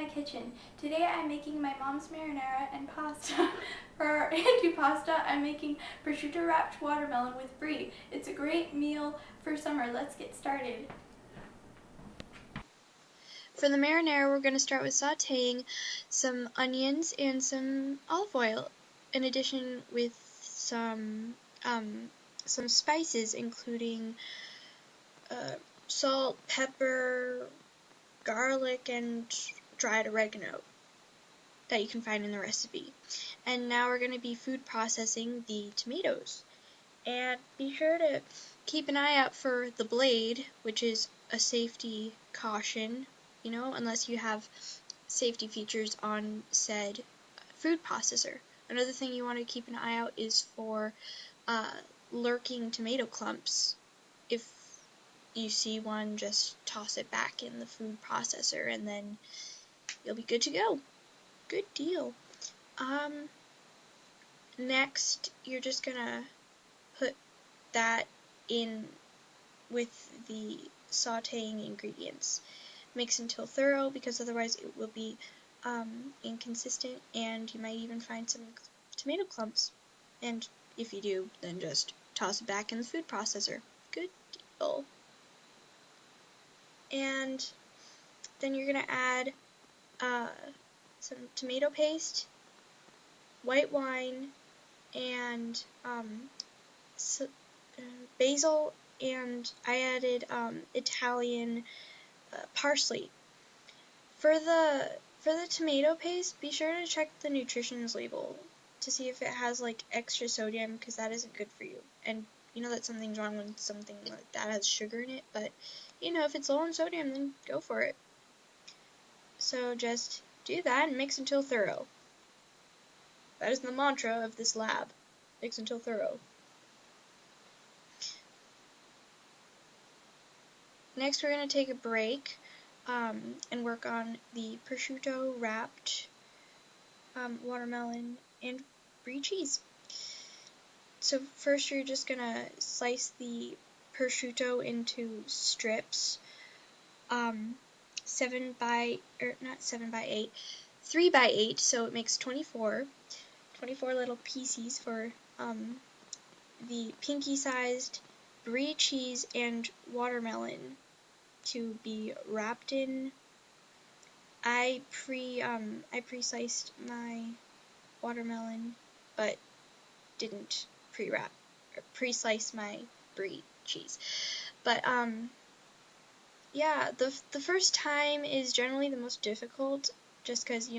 my kitchen. Today I'm making my mom's marinara and pasta. For our antipasta, I'm making prosciutto wrapped watermelon with brie. It's a great meal for summer. Let's get started. For the marinara, we're going to start with sauteing some onions and some olive oil, in addition with some spices, including salt, pepper, garlic, and dried oregano that you can find in the recipe. And now we're going to be food processing the tomatoes. And be sure to keep an eye out for the blade, which is a safety caution, unless you have safety features on said food processor. Another thing you want to keep an eye out is for lurking tomato clumps. If you see one, just toss it back in the food processor and then you'll be good to go. Good deal. Next, you're just gonna put that in with the sauteing ingredients. Mix until thorough, because otherwise it will be inconsistent and you might even find some tomato clumps. And if you do, then just toss it back in the food processor. Good deal. And then you're going to add some tomato paste, white wine, and basil, and I added Italian parsley. For the tomato paste, be sure to check the nutritions label to see if it has like extra sodium, because that isn't good for you. And you know that something's wrong when something like that has sugar in it, but if it's low on sodium, then go for it. So just do that and mix until thorough. That is the mantra of this lab. Mix until thorough. Next, we're going to take a break and work on the prosciutto wrapped watermelon and brie cheese. So first, you're just going to slice the prosciutto into strips, 3 by 8, so it makes 24 little pieces for the pinky-sized brie cheese and watermelon to be wrapped in. I pre-sliced my watermelon, but didn't pre-slice my brie cheese. But yeah, the first time is generally the most difficult, just because,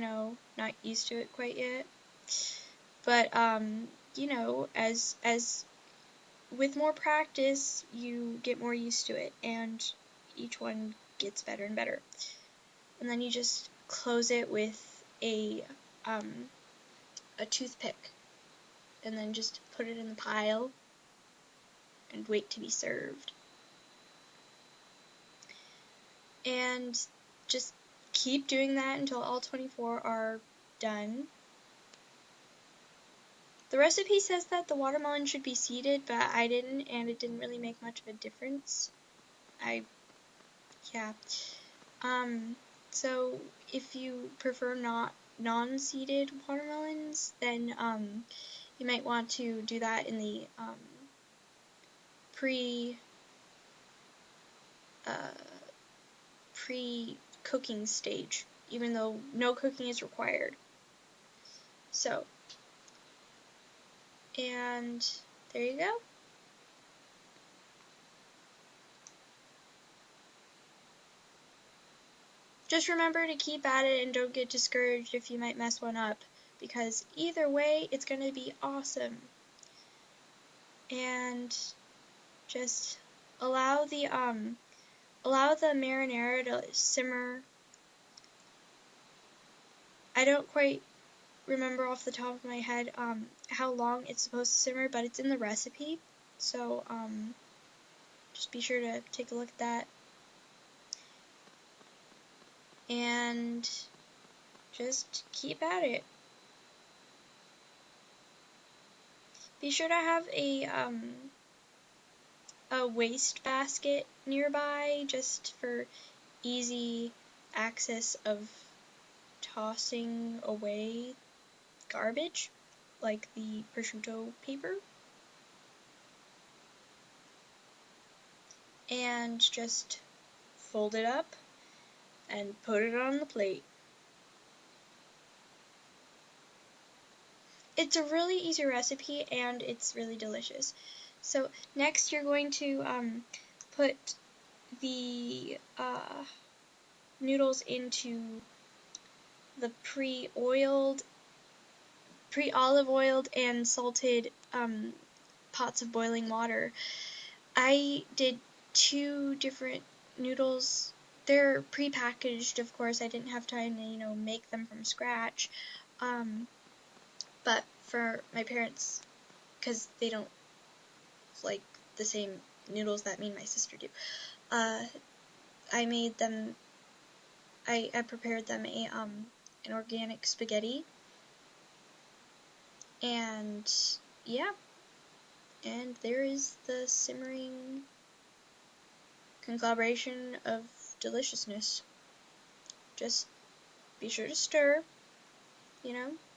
not used to it quite yet. But, as with more practice, you get more used to it, and each one gets better and better. And then you just close it with a toothpick, and then just put it in the pile and wait to be served. And just keep doing that until all 24 are done. The recipe says that the watermelon should be seeded, but I didn't, and it didn't really make much of a difference. So if you prefer non-seeded watermelons, then you might want to do that in the pre-cooking stage, even though no cooking is required. So, and there you go. Just remember to keep at it and don't get discouraged if you might mess one up, because either way, it's going to be awesome. And just allow the marinara to simmer. I don't quite remember off the top of my head how long it's supposed to simmer, but it's in the recipe, so just be sure to take a look at that. And just keep at it. Be sure to have a waste basket nearby, just for easy access of tossing away garbage, like the prosciutto paper, and just fold it up and put it on the plate. It's a really easy recipe and it's really delicious. So next you're going to put the noodles into the pre-olive oiled and salted pots of boiling water. I did 2 different noodles. They're pre-packaged, of course. I didn't have time to, make them from scratch. But for my parents, because they don't like the same noodles that me and my sister do, I made them, I prepared them an organic spaghetti, and yeah, and there is the simmering conglomeration of deliciousness. Just be sure to stir,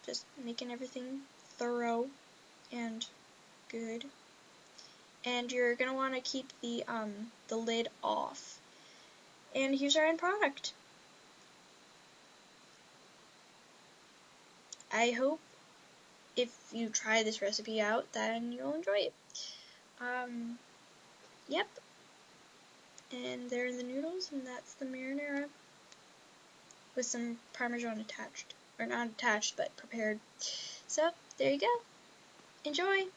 just making everything thorough and good. And you're gonna want to keep the lid off. And here's our end product. I hope if you try this recipe out, then you'll enjoy it. Yep. And there are the noodles, and that's the marinara with some Parmesan attached. Or not attached, but prepared. So, there you go. Enjoy!